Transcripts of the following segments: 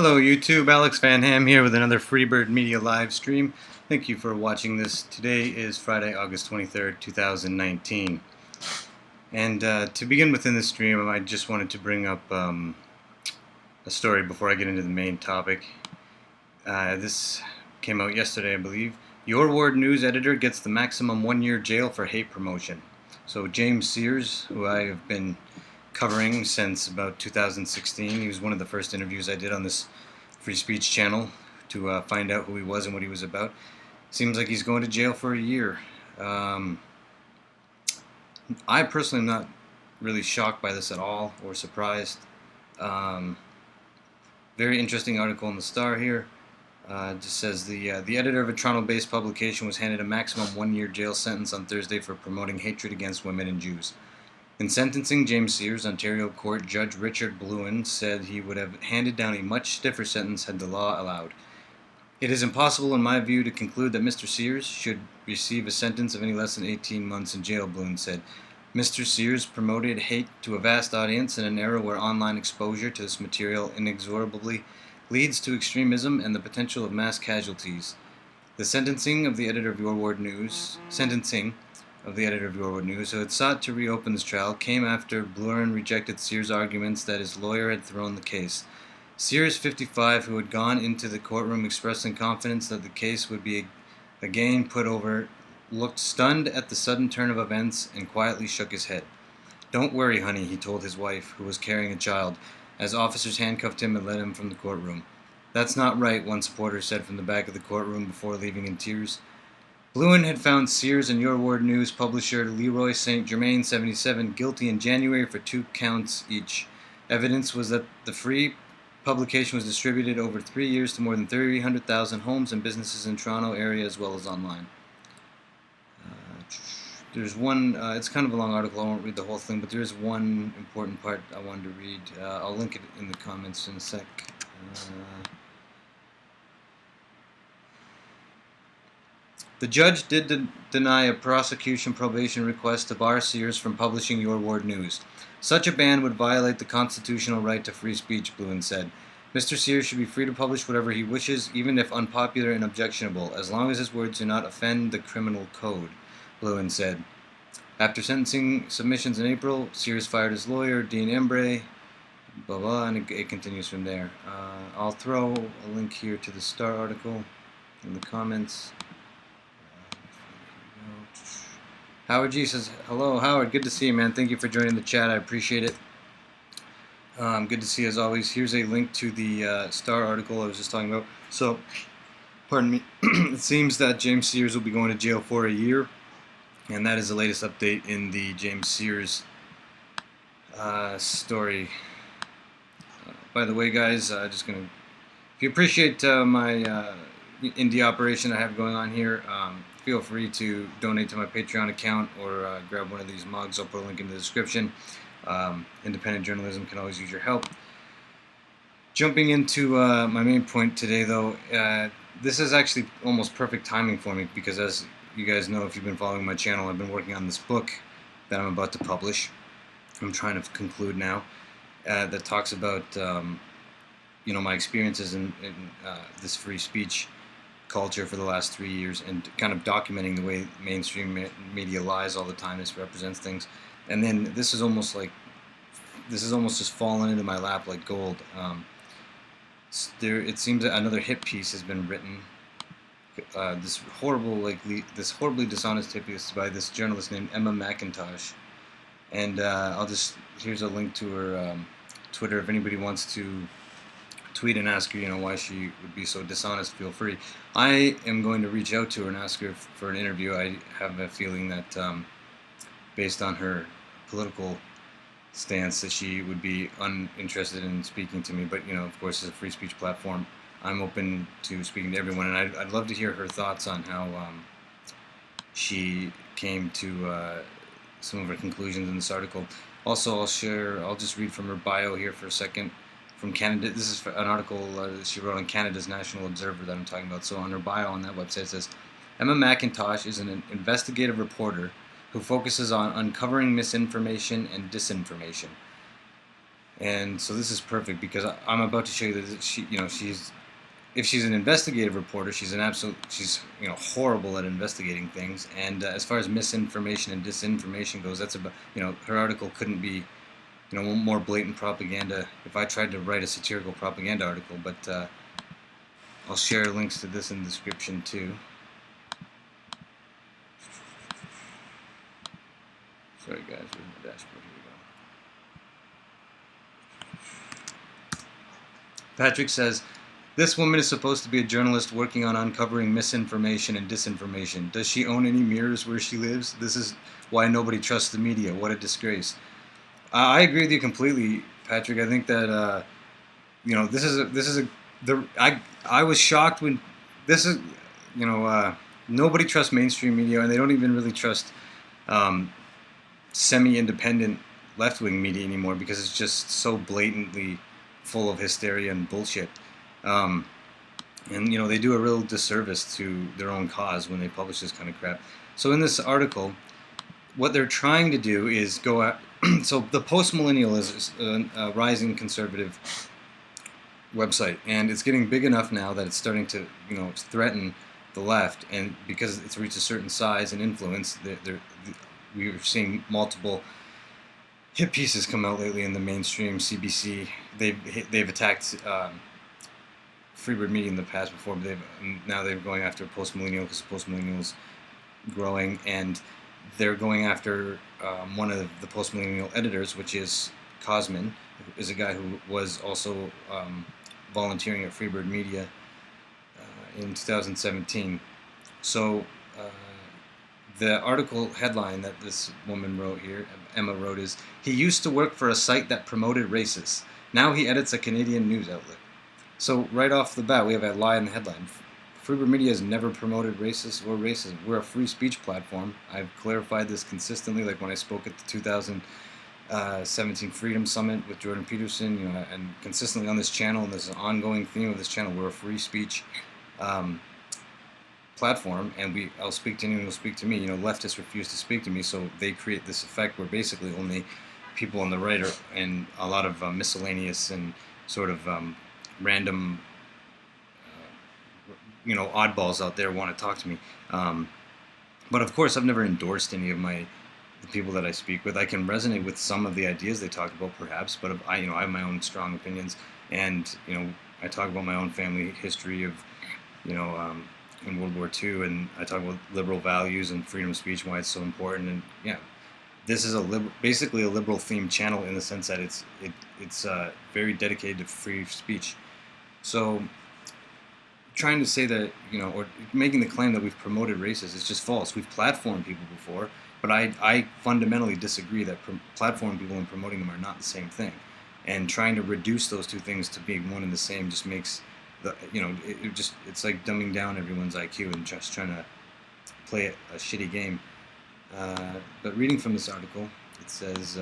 Hello YouTube, Alex Van Ham here with another Freebird Media live stream. Thank you for watching this. Today is Friday, August 23rd, 2019. And to begin within this stream, I just wanted to bring up a story before I get into the main topic. This came out yesterday, I believe. Your Ward News editor gets the maximum 1-year jail for hate promotion. So James Sears, who I have been covering since about 2016. He was one of the first interviews I did on this free speech channel to find out who he was and what he was about. Seems like he's going to jail for a year. I personally am not really shocked by this at all or surprised. Very interesting article in the Star here. It just says the editor of a Toronto-based publication was handed a maximum 1-year jail sentence on Thursday for promoting hatred against women and Jews. In sentencing James Sears, Ontario Court Judge Richard Blouin said he would have handed down a much stiffer sentence had the law allowed. It is impossible, in my view, to conclude that Mr. Sears should receive a sentence of any less than 18 months in jail, Blouin said. Mr. Sears promoted hate to a vast audience in an era where online exposure to this material inexorably leads to extremism and the potential of mass casualties. The sentencing of the editor of Your Ward News, who had sought to reopen this trial, came after Blouin rejected Sears' arguments that his lawyer had thrown the case. Sears, 55, who had gone into the courtroom expressing confidence that the case would be again put over, looked stunned at the sudden turn of events and quietly shook his head. "Don't worry, honey," he told his wife, who was carrying a child, as officers handcuffed him and led him from the courtroom. "That's not right," one supporter said from the back of the courtroom before leaving in tears. Blouin had found Sears and Your Ward News publisher Leroy St. Germain, 77, guilty in January for 2 counts each. Evidence was that the free publication was distributed over 3 years to more than 300,000 homes and businesses in Toronto area as well as online. There's one, it's kind of a long article, I won't read the whole thing, but there is one important part I wanted to read. I'll link it in the comments in a sec. The judge did deny a prosecution probation request to bar Sears from publishing Your Ward News. Such a ban would violate the constitutional right to free speech, Blouin said. Mr. Sears should be free to publish whatever he wishes, even if unpopular and objectionable, as long as his words do not offend the criminal code, Blouin said. After sentencing submissions in April, Sears fired his lawyer, Dean Embray, blah, blah, and it continues from there. I'll throw a link here to the Star article in the comments. Howard G says, "Hello, Howard. Good to see you, man. Thank you for joining the chat. I appreciate it. Good to see you as always. Here's a link to the Star article I was just talking about. So, pardon me. It seems that James Sears will be going to jail for a year, and that is the latest update in the James Sears story. By the way, guys, just gonna, if you appreciate my indie operation I have going on here, feel free to donate to my Patreon account or grab one of these mugs. I'll put a link in the description. Independent journalism can always use your help. Jumping into my main point today, though, this is actually almost perfect timing for me because, as you guys know, if you've been following my channel, I've been working on this book that I'm about to publish. I'm trying to conclude now. That talks about my experiences in this free speech culture for the last 3 years and kind of documenting the way mainstream media lies all the time, misrepresents things. And then this is almost just fallen into my lap like gold. It seems that another hit piece has been written. This horribly dishonest hit piece by this journalist named McIntosh. And here's a link to her Twitter if anybody wants to tweet and ask her, why she would be so dishonest, feel free. I am going to reach out to her and ask her for an interview. I have a feeling that based on her political stance that she would be uninterested in speaking to me, but of course, as a free speech platform, I'm open to speaking to everyone, and I'd love to hear her thoughts on how she came to some of her conclusions in this article. Also, I'll just read from her bio here for a second. From Canada, this is an article she wrote on Canada's National Observer that I'm talking about. So on her bio on that website it says, Emma McIntosh is an investigative reporter who focuses on uncovering misinformation and disinformation. And so this is perfect because I'm about to show you that if she's an investigative reporter, she's horrible at investigating things. And as far as misinformation and disinformation goes, that's about, her article couldn't be, more blatant propaganda if I tried to write a satirical propaganda article. But I'll share links to this in the description too. Sorry guys, where's my dashboard? Here we go. Patrick says, this woman is supposed to be a journalist working on uncovering misinformation and disinformation. Does she own any mirrors where she lives? This is why nobody trusts the media. What a disgrace. I agree with you completely, Patrick. I think that I was shocked when nobody trusts mainstream media, and they don't even really trust semi-independent left-wing media anymore because it's just so blatantly full of hysteria and bullshit. And they do a real disservice to their own cause when they publish this kind of crap. So in this article, what they're trying to do is go at so the Post-Millennial is a rising conservative website, and it's getting big enough now that it's starting to threaten the left, and because it's reached a certain size and influence, we're seeing multiple hit pieces come out lately in the mainstream. CBC, they've attacked Freebird Media in the past before, but now they're going after Post-Millennial because Post-Millennial's growing, and they're going after one of the Post-Millennial editors, which is Cosman, who is a guy who was also volunteering at Freebird Media in 2017. So the article headline that this woman wrote here, Emma wrote, is, he used to work for a site that promoted racists. Now he edits a Canadian news outlet. So right off the bat, we have a lie in the headline. Freebird Media has never promoted racists or racism. We're a free speech platform. I've clarified this consistently, like when I spoke at the 2017 Freedom Summit with Jordan Peterson, and consistently on this channel, and this is an ongoing theme of this channel. We're a free speech platform, and I'll speak to anyone who'll speak to me. Leftists refuse to speak to me, so they create this effect where basically only people on the right and a lot of miscellaneous and sort of random oddballs out there want to talk to me. But of course, I've never endorsed any of the people that I speak with. I can resonate with some of the ideas they talk about, perhaps, but I have my own strong opinions, and I talk about my own family history of in World War II, and I talk about liberal values and freedom of speech and why it's so important. And this is basically a liberal themed channel in the sense that it's very dedicated to free speech. So trying to say that, or making the claim that we've promoted racists is just false. We've platformed people before, but I fundamentally disagree that platforming people and promoting them are not the same thing. And trying to reduce those two things to being one and the same just makes it's like dumbing down everyone's IQ and just trying to play a shitty game. But reading from this article, it says,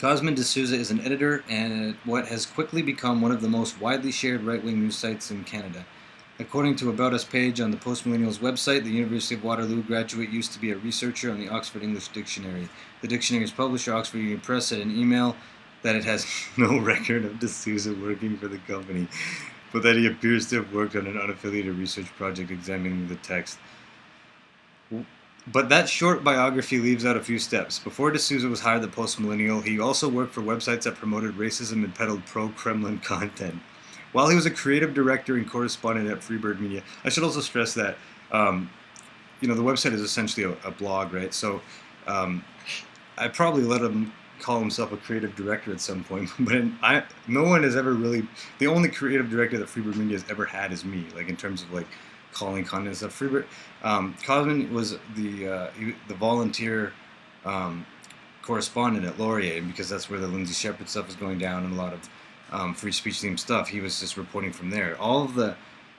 Cosman D'Souza is an editor at what has quickly become one of the most widely shared right-wing news sites in Canada. According to About Us page on the Post-Millennial's website, the University of Waterloo graduate used to be a researcher on the Oxford English Dictionary. The dictionary's publisher, Oxford Union Press, said in an email that it has no record of D'Souza working for the company, but that he appears to have worked on an unaffiliated research project examining the text. But that short biography leaves out a few steps. Before D'Souza was hired at the Post-Millennial, he also worked for websites that promoted racism and peddled pro-Kremlin content. While he was a creative director and correspondent at Freebird Media, I should also stress that, the website is essentially a blog, right? So I probably let him call himself a creative director at some point, but no one has ever really, the only creative director that Freebird Media has ever had is me, like in terms of like calling content and stuff. Freebird, Cosman was the volunteer correspondent at Laurier, because that's where the Lindsay Shepherd stuff is going down and a lot of free speech themed stuff. He was just reporting from there.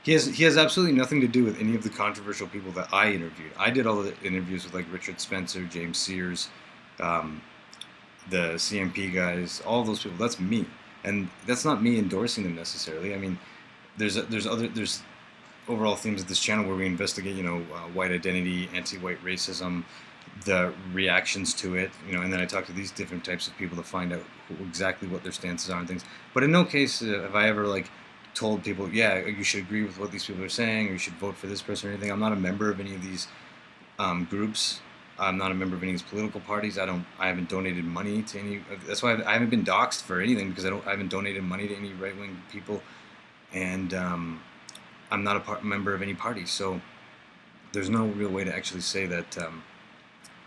He has absolutely nothing to do with any of the controversial people that I interviewed. I did all the interviews with like Richard Spencer, James Sears, the CMP guys, all those people. That's me, and that's not me endorsing them necessarily. I mean, there's overall themes of this channel where we investigate, white identity, anti-white racism, the reactions to it, and then I talk to these different types of people to find out exactly what their stances are and things. But in no case have I ever told people, yeah, you should agree with what these people are saying, or you should vote for this person or anything. I'm not a member of any of these groups. I'm not a member of any of these political parties. I haven't donated money to any. That's why I haven't been doxxed for anything, because I haven't donated money to any right-wing people, and I'm not a member of any party. So there's no real way to actually say that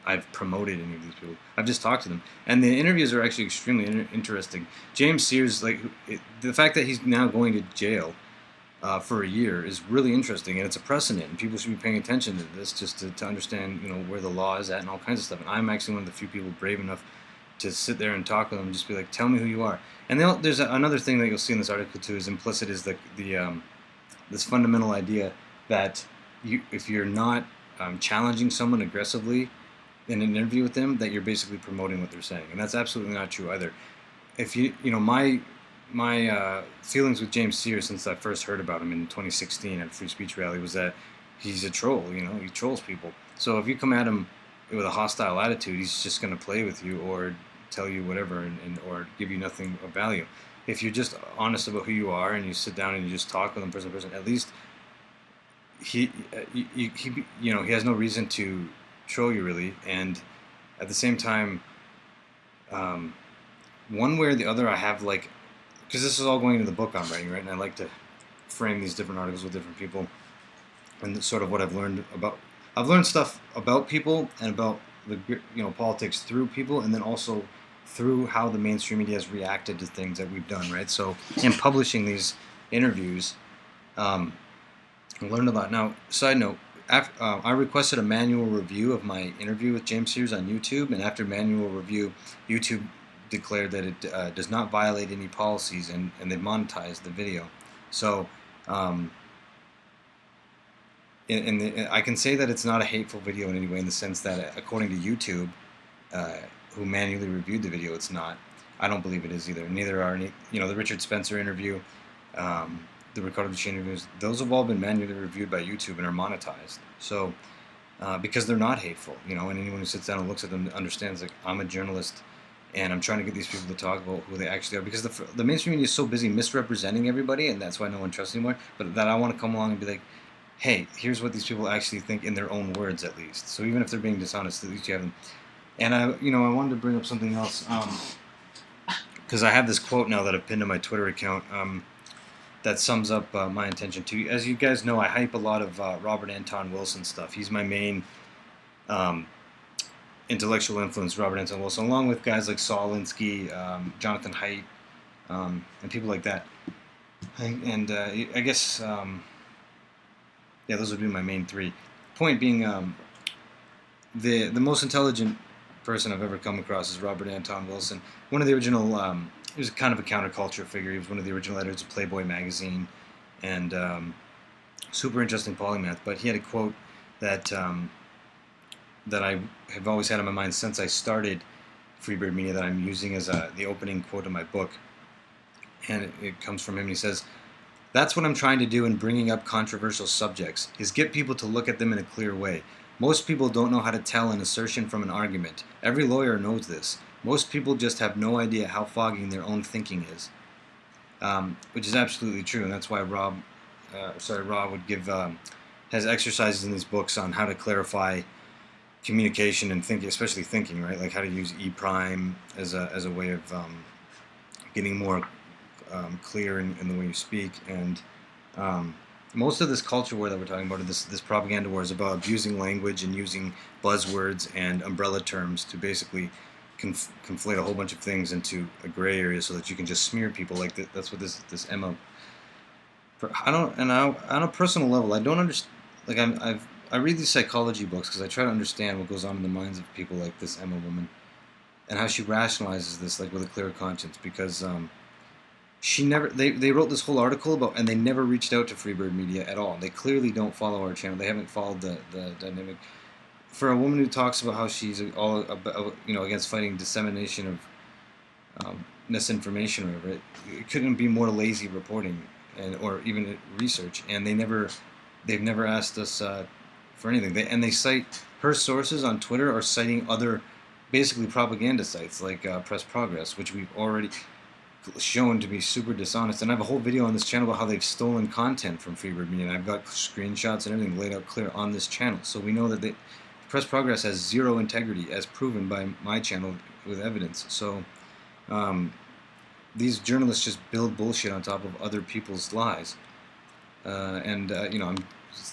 I've promoted any of these people. I've just talked to them, and the interviews are actually extremely interesting. James Sears, the fact that he's now going to jail for a year is really interesting, and it's a precedent, and people should be paying attention to this just to understand, where the law is at and all kinds of stuff. And I'm actually one of the few people brave enough to sit there and talk with them, just be like, tell me who you are. And there's another thing that you'll see in this article too, is implicit is this fundamental idea that if you're not challenging someone aggressively in an interview with them, that you're basically promoting what they're saying, and that's absolutely not true either. If my feelings with James Sears since I first heard about him in 2016 at a free speech rally was that he's a troll. He trolls people. So if you come at him with a hostile attitude, he's just going to play with you or tell you whatever or give you nothing of value. If you're just honest about who you are and you sit down and you just talk with him person to person, at least he has no reason to troll you really. And at the same time, one way or the other, I have because this is all going into the book I'm writing, right? And I like to frame these different articles with different people, and that's sort of what I've learned about. I've learned stuff about people and about the politics through people, and then also through how the mainstream media has reacted to things that we've done, right? So in publishing these interviews, I learned a lot. Now, side note, I requested a manual review of my interview with James Sears on YouTube, and after manual review, YouTube declared that it does not violate any policies, and they monetized the video. So I can say that it's not a hateful video in any way, in the sense that according to YouTube, who manually reviewed the video, it's not. I don't believe it is either. Neither are any, the Richard Spencer interview, the Ricardo Duchesne interviews. Those have all been manually reviewed by YouTube and are monetized. So because they're not hateful, and anyone who sits down and looks at them understands I'm a journalist. And I'm trying to get these people to talk about who they actually are, because the mainstream media is so busy misrepresenting everybody, and that's why no one trusts anymore. But that I want to come along and be like, hey, here's what these people actually think in their own words, at least. So even if they're being dishonest, at least you have them. And I wanted to bring up something else, because I have this quote now that I've pinned to my Twitter account that sums up my intention too. As you guys know, I hype a lot of Robert Anton Wilson stuff. He's my main intellectual influence, Robert Anton Wilson, along with guys like Saul Alinsky, Jonathan Haidt, and people like that. And I guess, those would be my main three. Point being, the most intelligent person I've ever come across is Robert Anton Wilson. One of the original, he was kind of a counterculture figure. He was one of the original editors of Playboy magazine, and super interesting polymath. But he had a quote that that I have always had in my mind since I started Freebird Media, that I'm using as the opening quote of my book. And it comes from him, and he says, "That's what I'm trying to do in bringing up controversial subjects, is get people to look at them in a clear way. Most people don't know how to tell an assertion from an argument. Every lawyer knows this. Most people just have no idea how foggy their own thinking is." Which is absolutely true, and that's why Rob would give, has exercises in these books on how to clarify communication and thinking, especially thinking, right? Like how to use E-prime as a way of getting more clear in the way you speak. And most of this culture war that we're talking about, this propaganda war, is about abusing language and using buzzwords and umbrella terms to basically conflate a whole bunch of things into a gray area so that you can just smear people. Like that's what this Emma. On a personal level, I don't understand. Like I read these psychology books because I try to understand what goes on in the minds of people like this Emma woman, and how she rationalizes this with a clear conscience. Because they wrote this whole article about, and they never reached out to Freebird Media at all. They clearly don't follow our channel. They haven't followed the dynamic. For a woman who talks about how she's all about, against fighting dissemination of misinformation or whatever, it couldn't be more lazy reporting or even research. And they never they've never asked us for anything. They cite her sources on Twitter are citing other, basically propaganda sites like Press Progress, which we've already shown to be super dishonest. And I have a whole video on this channel about how they've stolen content from Freebird Media, and I've got screenshots and everything laid out clear on this channel. So we know that Press Progress has zero integrity, as proven by my channel with evidence. So these journalists just build bullshit on top of other people's lies. You know, I'm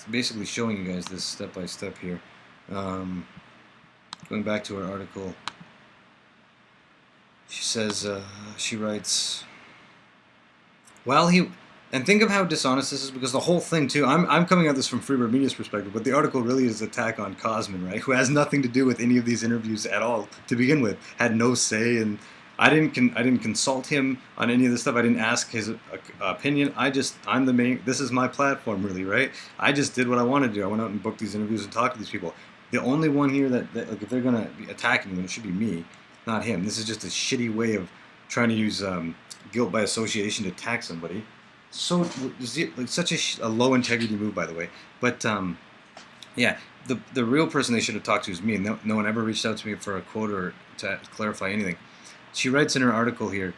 basically showing you guys this step by step here. Going back to her article, she says, she writes, and think of how dishonest this is, because the whole thing too, I'm coming at this from Freebird Media's perspective, but the article really is an attack on Cosman, right? Who has nothing to do with any of these interviews at all to begin with, had no say, and I didn't consult him on any of this stuff. I didn't ask his opinion. I'm the main. This is my platform, really, right? I just did what I wanted to do. I went out and booked these interviews and talked to these people. The only one here that like, if they're gonna be attacking him, it should be me, not him. This is just a shitty way of trying to use guilt by association to attack somebody. So like such a low integrity move, by the way. But yeah, the real person they should have talked to is me. No one ever reached out to me for a quote or to clarify anything. She writes in her article here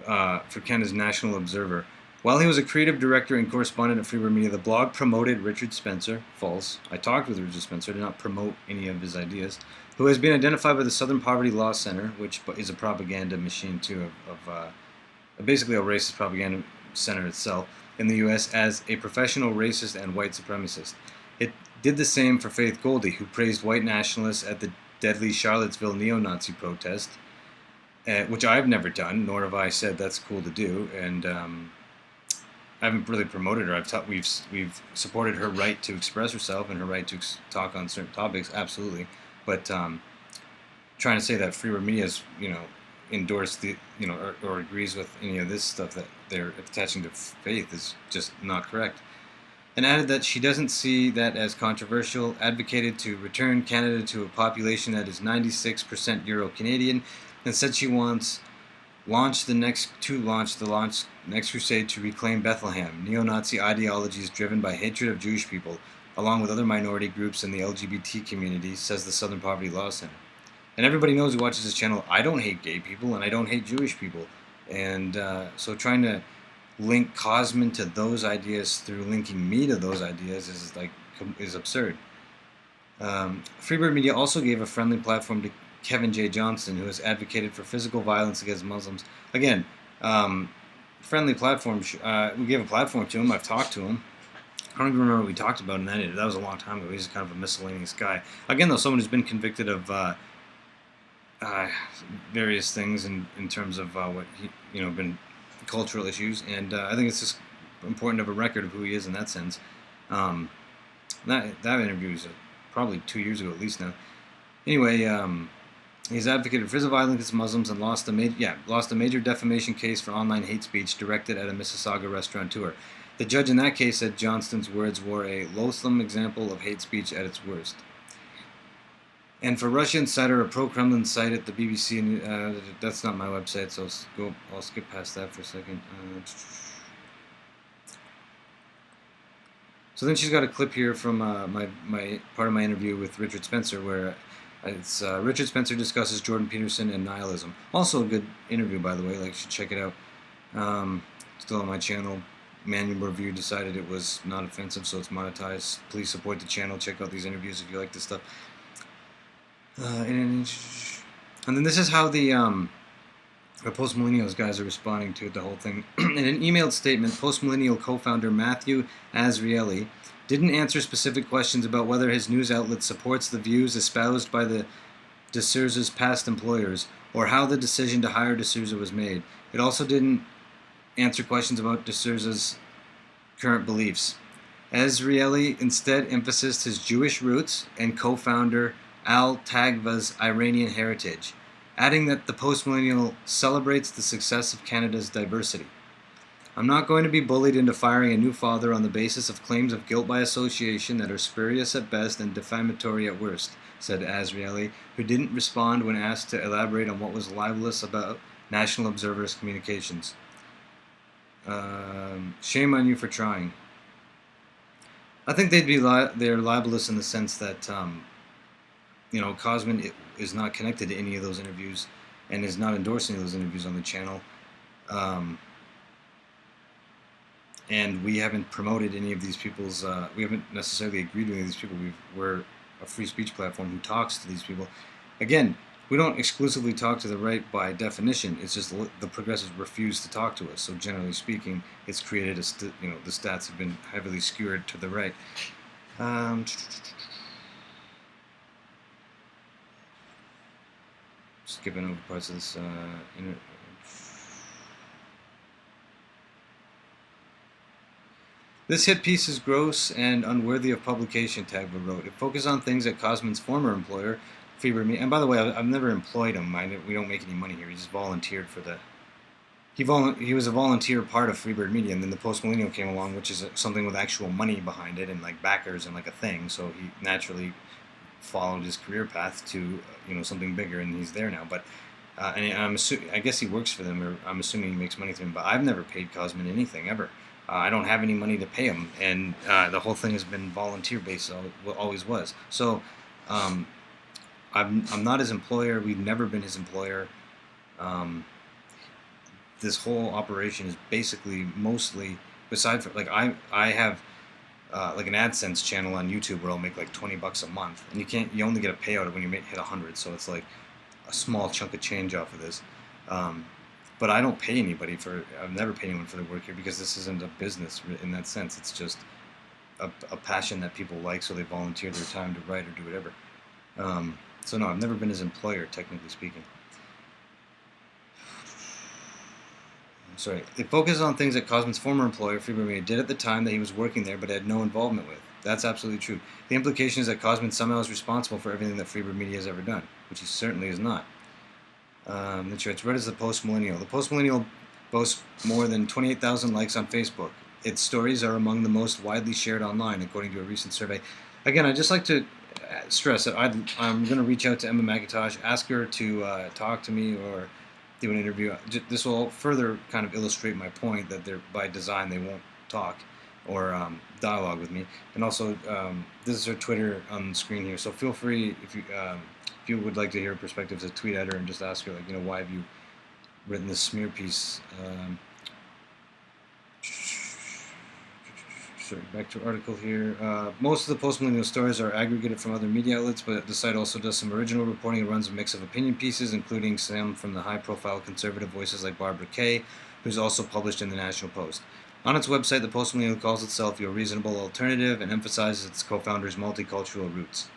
for Canada's National Observer, while he was a creative director and correspondent at Freebird Media, the blog promoted Richard Spencer. False. I talked with Richard Spencer, did not promote any of his ideas, who has been identified by the Southern Poverty Law Center, which is a propaganda machine too, of basically a racist propaganda center itself in the U.S., as a professional racist and white supremacist. It did the same for Faith Goldy, who praised white nationalists at the deadly Charlottesville neo-Nazi protest, which I've never done, nor have I said that's cool to do, and I haven't really promoted her. We've supported her right to express herself and her right to talk on certain topics, absolutely. But trying to say that Freebird Media is, endorsed the, or agrees with any of this stuff that they're attaching to faith is just not correct. And added that she doesn't see that as controversial, advocated to return Canada to a population that is 96% Euro-Canadian, and said she wants launch the next crusade to reclaim Bethlehem, neo-Nazi ideologies driven by hatred of Jewish people, along with other minority groups in the LGBT community, says the Southern Poverty Law Center. And everybody knows who watches this channel, I don't hate gay people and I don't hate Jewish people. And so trying to link Cosman to those ideas through linking me to those ideas is absurd. Freebird Media also gave a friendly platform to Kevin J. Johnson, who has advocated for physical violence against Muslims. Again, friendly platform. We gave a platform to him. I've talked to him. I don't even remember what we talked about in that. That was a long time ago. He's kind of a miscellaneous guy. Again, though, someone who's been convicted of various things in terms of what he, been cultural issues, and I think it's just important to have a record of who he is in that sense. That interview was probably 2 years ago at least now. Anyway, he's advocated for physical violence against Muslims and lost a major defamation case for online hate speech directed at a Mississauga restaurateur. The judge in that case said Johnston's words were a loathsome example of hate speech at its worst. And for Russia Insider, a pro-Kremlin site at the BBC, that's not my website, so I'll skip past that for a second. So then she's got a clip here from my part of my interview with Richard Spencer, where it's Richard Spencer discusses Jordan Peterson and nihilism. Also a good interview, by the way. You should check it out. Still on my channel. Manual Review decided it was not offensive, so it's monetized. Please support the channel. Check out these interviews if you like this stuff. And then this is how the Post-Millennials guys are responding to the whole thing. In an emailed statement, Post-Millennial co-founder Matthew Azrieli didn't answer specific questions about whether his news outlet supports the views espoused by the de Souza's past employers, or how the decision to hire de Souza was made. It also didn't answer questions about de Souza's current beliefs. Azrieli instead emphasized his Jewish roots and co-founder Al Tagva's Iranian heritage, adding that the Post-Millennial celebrates the success of Canada's diversity. I'm not going to be bullied into firing a new father on the basis of claims of guilt by association that are spurious at best and defamatory at worst, said Azrieli, who didn't respond when asked to elaborate on what was libelous about National Observer's communications. Shame on you for trying. I think they're libelous in the sense that Cosman is not connected to any of those interviews and is not endorsing those interviews on the channel. And we haven't promoted any of these people's. We haven't necessarily agreed with any of these people. We're a free speech platform who talks to these people. Again, we don't exclusively talk to the right by definition. It's just the progressives refuse to talk to us. So generally speaking, it's created the stats have been heavily skewed to the right. Skipping over parts of this. This hit piece is gross and unworthy of publication, Tagba wrote. It focuses on things that Cosman's former employer, Freebird Media, and by the way, I've never employed him. We don't make any money here. He just volunteered for the... He was a volunteer part of Freebird Media, and then the Post Millennial came along, which is something with actual money behind it and like backers and like a thing. So he naturally followed his career path to something bigger, and he's there now. But and I guess he works for them, or I'm assuming he makes money through them. But I've never paid Cosman anything ever. I don't have any money to pay him, and the whole thing has been volunteer-based, always was. So I'm not his employer. We've never been his employer. This whole operation is basically mostly, besides for, like I have like an AdSense channel on YouTube where I'll make like $20 a month, and you only get a payout when you hit 100, so it's like a small chunk of change off of this. But I don't pay anybody I've never paid anyone for their work here because this isn't a business in that sense. It's just a passion that people like, so they volunteer their time to write or do whatever. So no, I've never been his employer, technically speaking. Sorry. It focuses on things that Cosman's former employer, Freebird Media, did at the time that he was working there but had no involvement with. That's absolutely true. The implication is that Cosman somehow is responsible for everything that Freebird Media has ever done, which he certainly is not. It's read as the Post Millennial. The Post Millennial boasts more than 28,000 likes on Facebook. Its stories are among the most widely shared online, according to a recent survey. Again, I'd just like to stress that I'm going to reach out to Emma McIntosh, ask her to talk to me or do an interview. This will further kind of illustrate my point that by design they won't talk or dialogue with me. And also, this is her Twitter on the screen here, so feel free if you would like to hear perspectives, to tweet at her and just ask her, like, why have you written this smear piece? Sorry, back to article here. Most of the post-millennial stories are aggregated from other media outlets, but the site also does some original reporting and runs a mix of opinion pieces, including some from the high-profile conservative voices like Barbara Kay, who's also published in the National Post. On its website, the Post-Millennial calls itself your reasonable alternative and emphasizes its co-founders' multicultural roots.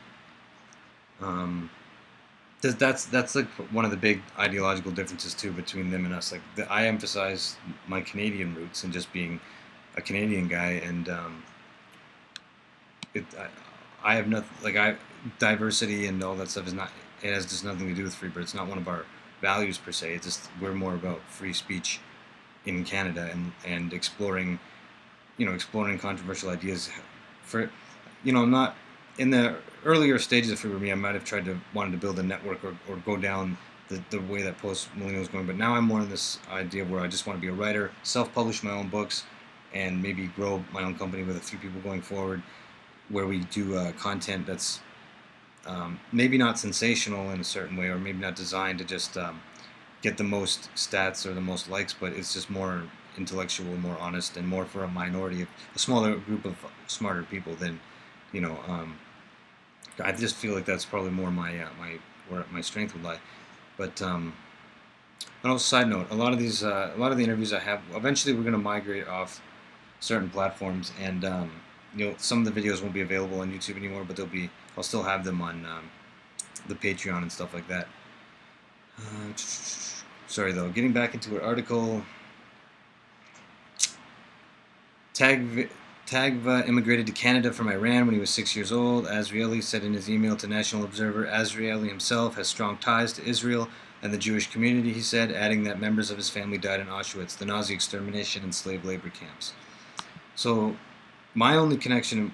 That's like one of the big ideological differences too between them and us. Like I emphasize my Canadian roots and just being a Canadian guy, and I have nothing like diversity and all that stuff is not. It has just nothing to do with Freebird. It's not one of our values per se. It's just we're more about free speech in Canada and exploring controversial ideas. I'm not in the earlier stages of Freebird Media. I might have wanted to build a network or go down the way that Post Millennial is going, but now I'm more in this idea where I just want to be a writer, self-publish my own books, and maybe grow my own company with a few people going forward, where we do content that's maybe not sensational in a certain way, or maybe not designed to just get the most stats or the most likes, but it's just more intellectual, more honest, and more for a minority, a smaller group of smarter people than, I just feel like that's probably more where my strength would lie. But and also, side note, a lot of the interviews I have, eventually we're going to migrate off certain platforms, and some of the videos won't be available on YouTube anymore, but I'll still have them on the Patreon and stuff like that. Sorry though, getting back into an article. Tagva immigrated to Canada from Iran when he was 6 years old. Azrieli said in his email to National Observer, Azrieli himself has strong ties to Israel and the Jewish community, he said, adding that members of his family died in Auschwitz, the Nazi extermination and slave labor camps. So my only connection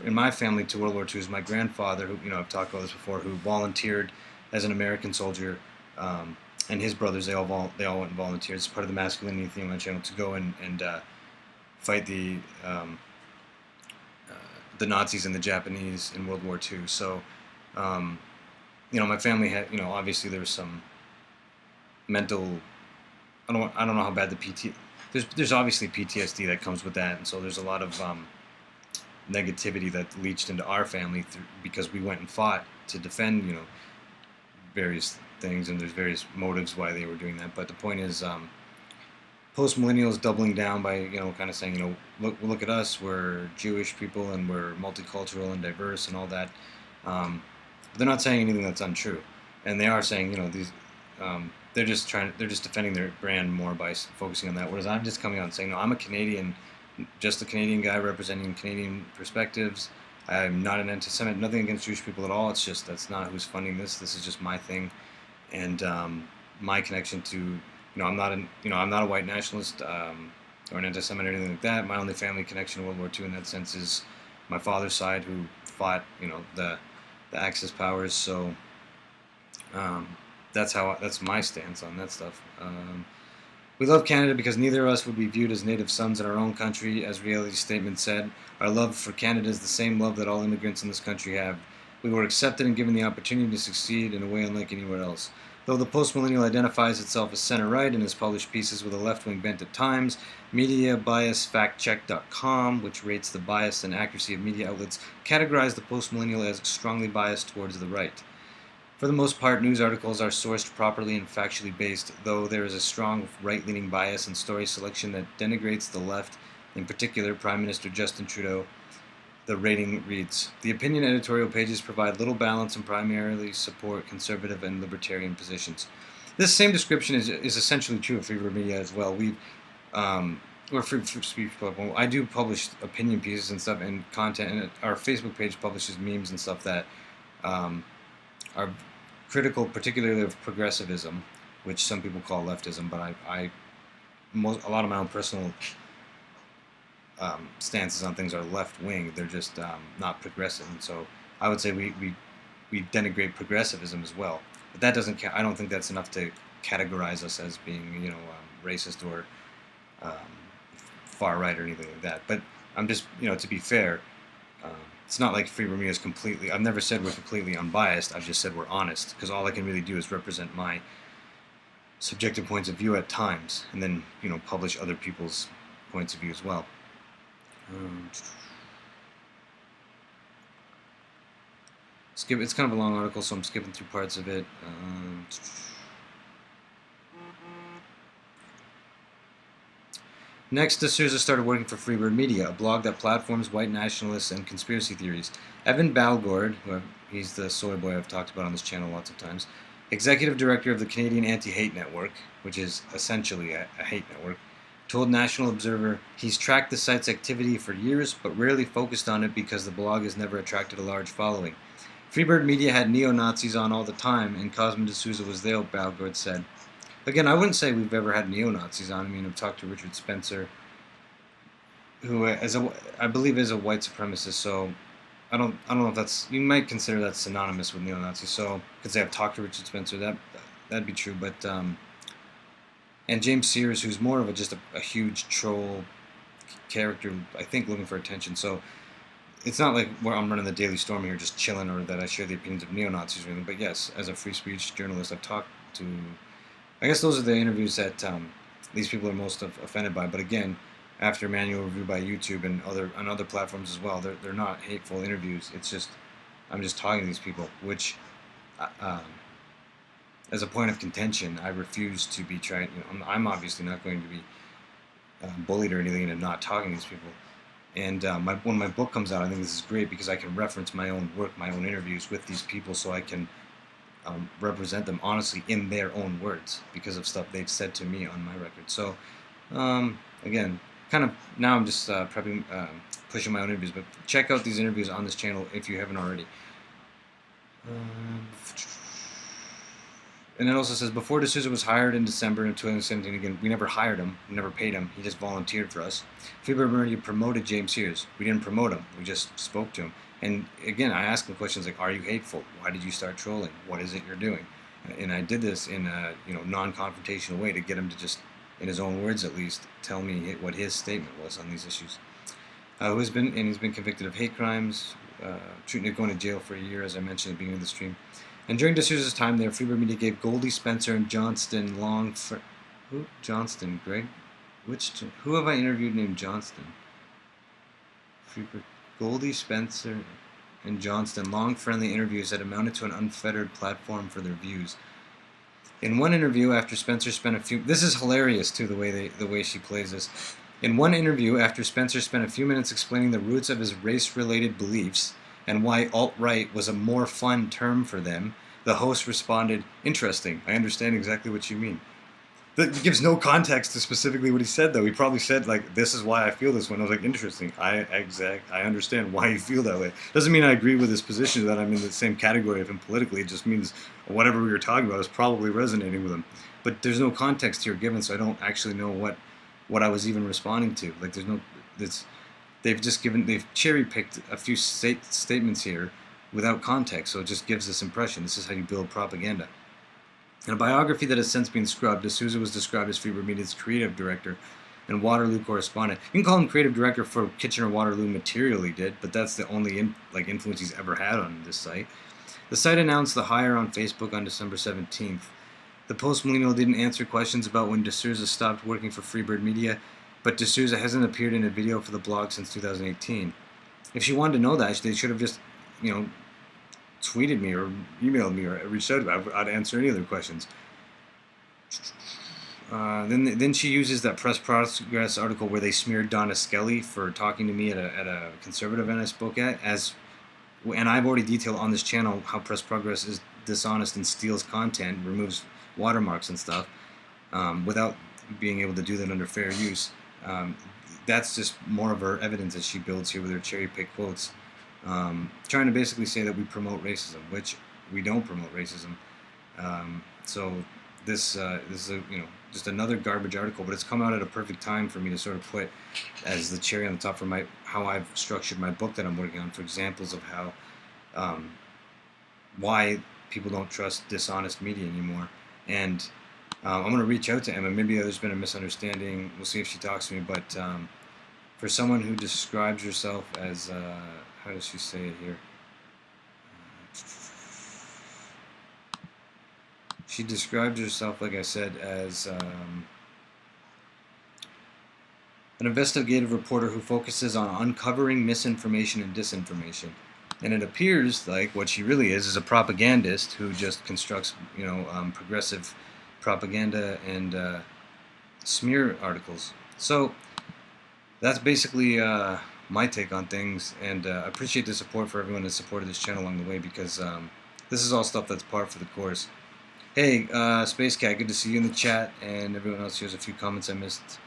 in my family to World War II is my grandfather, who, I've talked about this before, who volunteered as an American soldier, and his brothers, they all went and volunteered as part of the Masculinity Theme on channel to go and fight the the Nazis and the Japanese in World War II. So, my family had, obviously there was some mental. I don't know how bad the PT. There's obviously PTSD that comes with that, and so there's a lot of negativity that leached into our family because we went and fought to defend, various things, and there's various motives why they were doing that. But the point is, post-millennials doubling down by, kind of saying, look at us, we're Jewish people and we're multicultural and diverse and all that. They're not saying anything that's untrue, and they are saying, these. They're just defending their brand more by focusing on that. Whereas I'm just coming out and saying, no, I'm a Canadian, just a Canadian guy representing Canadian perspectives. I'm not an anti-Semite, nothing against Jewish people at all. It's just that's not who's funding this. This is just my thing, and my connection to, I'm not a white nationalist or an anti-Semite or anything like that. My only family connection to World War II in that sense is my father's side, who fought, the Axis powers. So. That's my stance on that stuff. We love Canada because neither of us would be viewed as native sons in our own country, as Reality Statement said. Our love for Canada is the same love that all immigrants in this country have. We were accepted and given the opportunity to succeed in a way unlike anywhere else. Though the post-millennial identifies itself as center-right and has published pieces with a left-wing bent at times, media bias factcheck.com, which rates the bias and accuracy of media outlets, categorized the post-millennial as strongly biased towards the right. For the most part, news articles are sourced properly and factually based, though there is a strong right-leaning bias and story selection that denigrates the left, in particular Prime Minister Justin Trudeau. The rating reads, the opinion editorial pages provide little balance and primarily support conservative and libertarian positions. This same description is essentially true of Free Word Media as well. We're free speech platform. I do publish opinion pieces and stuff and content, and our Facebook page publishes memes and stuff that are critical, particularly of progressivism, which some people call leftism, but a lot of my own personal stances on things are left-wing. They're just not progressive, and so I would say we denigrate progressivism as well. But that doesn't. I don't think that's enough to categorize us as being, racist or far right or anything like that. But I'm just, to be fair. It's not like Free Word Media is completely. I've never said we're completely unbiased. I've just said we're honest, because all I can really do is represent my subjective points of view at times, and then publish other people's points of view as well. It's kind of a long article, so I'm skipping through parts of it. Next, D'Souza started working for Free Word Media, a blog that platforms white nationalists and conspiracy theories. Evan Balgord, he's the soy boy I've talked about on this channel lots of times, executive director of the Canadian Anti-Hate Network, which is essentially a hate network, told National Observer he's tracked the site's activity for years but rarely focused on it because the blog has never attracted a large following. Freebird Media had neo-Nazis on all the time, and Cosmo D'Souza was there, Balgord said. Again, I wouldn't say we've ever had neo-Nazis on. I mean, I've talked to Richard Spencer, who I believe is a white supremacist, so I don't know if that's, you might consider that synonymous with neo-Nazis, so, because I've talked to Richard Spencer, that'd be true, but, and James Sears, who's more of just a huge troll character, I think, looking for attention, so it's not like where I'm running the Daily Storm here just chilling, or that I share the opinions of neo-Nazis or anything, but yes, as a free speech journalist, I've talked to, I guess those are the interviews that these people are most offended by, but again, after manual review by YouTube and on other platforms as well, they're not hateful interviews, it's just, I'm just talking to these people, which, as a point of contention, I refuse to be trying, I'm obviously not going to be bullied or anything into not talking to these people. And when my book comes out, I think this is great because I can reference my own work, my own interviews with these people, so I can represent them honestly in their own words because of stuff they've said to me on my record. So, again, kind of now I'm just pushing my own interviews, but check out these interviews on this channel if you haven't already. And it also says, before D'Souza was hired in December of 2017, again, we never hired him, we never paid him, he just volunteered for us. Freebird Media promoted James Sears. We didn't promote him, we just spoke to him. And again, I asked him questions like, are you hateful? Why did you start trolling? What is it you're doing? And I did this in a non-confrontational way to get him to just, in his own words at least, tell me what his statement was on these issues. he's been convicted of hate crimes, going to jail for a year, as I mentioned at the beginning of the stream. And during D'Souza's time there, Freebird Media gave Goldie Spencer and Johnston who? Johnston, Greg? Who have I interviewed named Johnston? Freebird, Goldie Spencer and Johnston, long friendly interviews that amounted to an unfettered platform for their views. In one interview, after Spencer spent a few... This is hilarious, too, the way she plays this. In one interview, after Spencer spent a few minutes explaining the roots of his race-related beliefs and why alt-right was a more fun term for them, the host responded, "Interesting. I understand exactly what you mean." That gives no context to specifically what he said, though. He probably said, like, "This is why I feel this way." I was like, "Interesting. I understand why you feel that way." Doesn't mean I agree with his position, that I'm in the same category of him politically. It just means whatever we were talking about is probably resonating with him. But there's no context here given, so I don't actually know what I was even responding to. Like, they've cherry-picked a few statements here without context, so it just gives this impression. This is how you build propaganda. In a biography that has since been scrubbed, D'Souza was described as Freebird Media's creative director and Waterloo correspondent. You can call him creative director for Kitchener-Waterloo material he did, but that's the only influence he's ever had on this site. The site announced the hire on Facebook on December 17th. The Post Millennial didn't answer questions about when D'Souza stopped working for Freebird Media, but D'Souza hasn't appeared in a video for the blog since 2018. If she wanted to know that, they should have just, tweeted me or emailed me or reached out about it. I'd answer any other questions. Then she uses that Press Progress article where they smeared Donna Skelly for talking to me at a conservative event I spoke at, and I've already detailed on this channel how Press Progress is dishonest and steals content, removes watermarks and stuff, without being able to do that under fair use. That's just more of her evidence that she builds here with her cherry-pick quotes. Trying to basically say that we promote racism, which we don't promote racism. So this is just another garbage article, but it's come out at a perfect time for me to sort of put as the cherry on the top for how I've structured my book that I'm working on, for examples of how why people don't trust dishonest media anymore. And I'm going to reach out to Emma. Maybe there's been a misunderstanding. We'll see if she talks to me. But for someone who describes herself as how does she say it here? She described herself, like I said, as an investigative reporter who focuses on uncovering misinformation and disinformation. And it appears like what she really is a propagandist who just constructs, progressive propaganda and smear articles. So that's basically my take on things, and I appreciate the support for everyone that supported this channel along the way, because this is all stuff that's par for the course. Hey, Space Cat, good to see you in the chat, and everyone else. Here's a few comments I missed.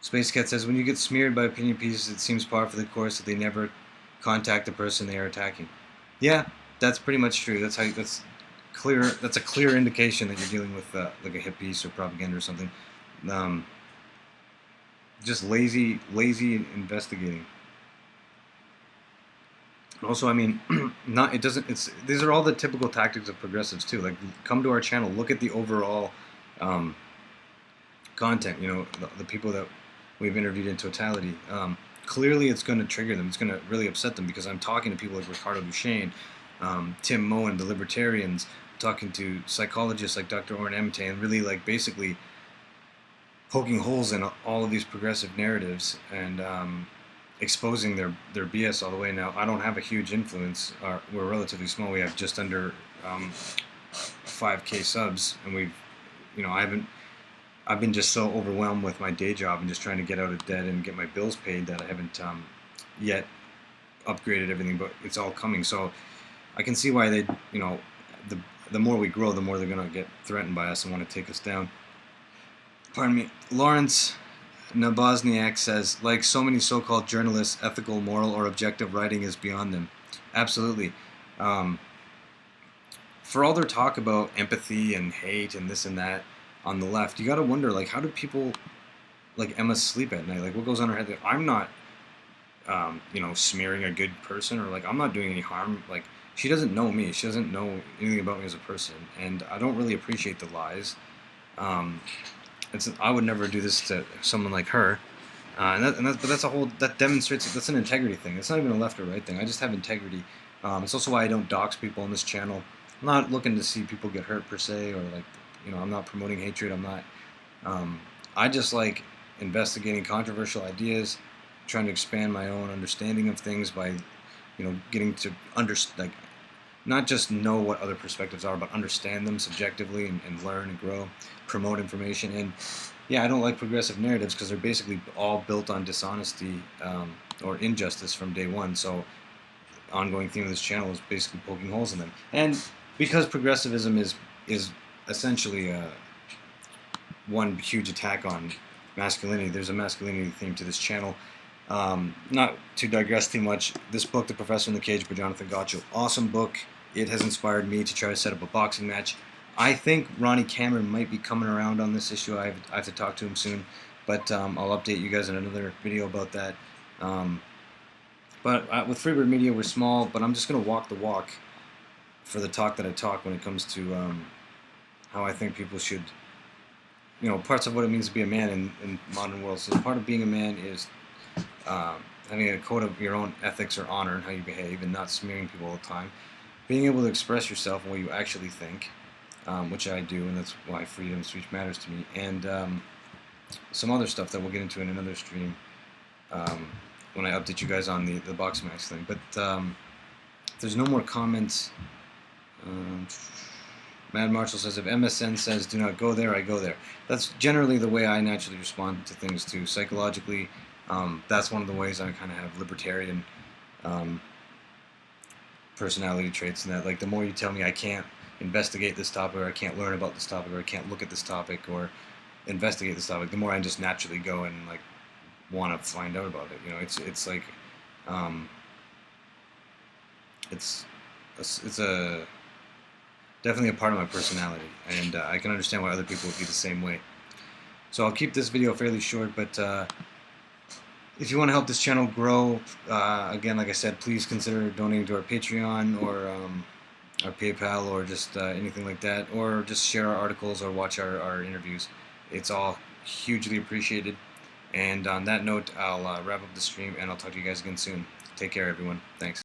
Space Cat says, when you get smeared by opinion pieces, it seems par for the course that they never contact the person they are attacking. Yeah, that's pretty much true. That's clear. That's a clear indication that you're dealing with like a hit piece or propaganda or something. Just lazy investigating. Also, I mean, these are all the typical tactics of progressives too. Like, come to our channel, look at the overall content. The people that we've interviewed in totality. Clearly, it's going to trigger them. It's going to really upset them, because I'm talking to people like Ricardo Duchesne, Tim Moen, the libertarians, talking to psychologists like Dr. Oren Emte, and really basically poking holes in all of these progressive narratives and exposing their BS all the way. Now, I don't have a huge influence. We're relatively small. We have just under 5K subs, and I've been just so overwhelmed with my day job and just trying to get out of debt and get my bills paid that I haven't yet upgraded everything, but it's all coming. So I can see why they, the more we grow, the more they're going to get threatened by us and want to take us down. Pardon me. Lawrence Nabozniak says, like so many so-called journalists, ethical, moral, or objective writing is beyond them. Absolutely. For all their talk about empathy and hate and this and that on the left, you got to wonder, how do people like Emma sleep at night? What goes on her head? I'm not, smearing a good person, or I'm not doing any harm. She doesn't know me. She doesn't know anything about me as a person, and I don't really appreciate the lies. I would never do this to someone like her. But that demonstrates that's an integrity thing. It's not even a left or right thing. I just have integrity. It's also why I don't dox people on this channel. I'm not looking to see people get hurt per se, or like, I'm not promoting hatred. I'm not. I just like investigating controversial ideas, trying to expand my own understanding of things by, getting to like not just know what other perspectives are, but understand them subjectively and learn and grow, promote information. And yeah, I don't like progressive narratives because they're basically all built on dishonesty or injustice from day one. So, ongoing theme of this channel is basically poking holes in them. And because progressivism is essentially one huge attack on masculinity, there's a masculinity theme to this channel. Not to digress too much, this book, The Professor in the Cage by Jonathan Gottschall, awesome book. It has inspired me to try to set up a boxing match. I think Ronnie Cameron might be coming around on this issue. I have to talk to him soon, but I'll update you guys in another video about that. But with Freebird Media, we're small, but I'm just going to walk the walk for the talk that I talk when it comes to how I think people should, parts of what it means to be a man in modern world. So part of being a man is having a code of your own ethics or honor and how you behave and not smearing people all the time. Being able to express yourself and what you actually think, which I do, and that's why freedom of speech matters to me. And some other stuff that we'll get into in another stream when I update you guys on the boxing match thing. But if there's no more comments, Mad Marshall says, if MSN says do not go there, I go there. That's generally the way I naturally respond to things too. Psychologically, that's one of the ways I kind of have libertarian personality traits, and that, like, the more you tell me I can't investigate this topic, or I can't learn about this topic, or I can't look at this topic, or investigate this topic, the more I just naturally go and like want to find out about it. It's like it's a definitely a part of my personality, and I can understand why other people would be the same way. So I'll keep this video fairly short, but if you want to help this channel grow, again, like I said, please consider donating to our Patreon or our PayPal, or just anything like that, or just share our articles or watch our interviews. It's all hugely appreciated. And on that note, I'll wrap up the stream, and I'll talk to you guys again soon. Take care, everyone. Thanks.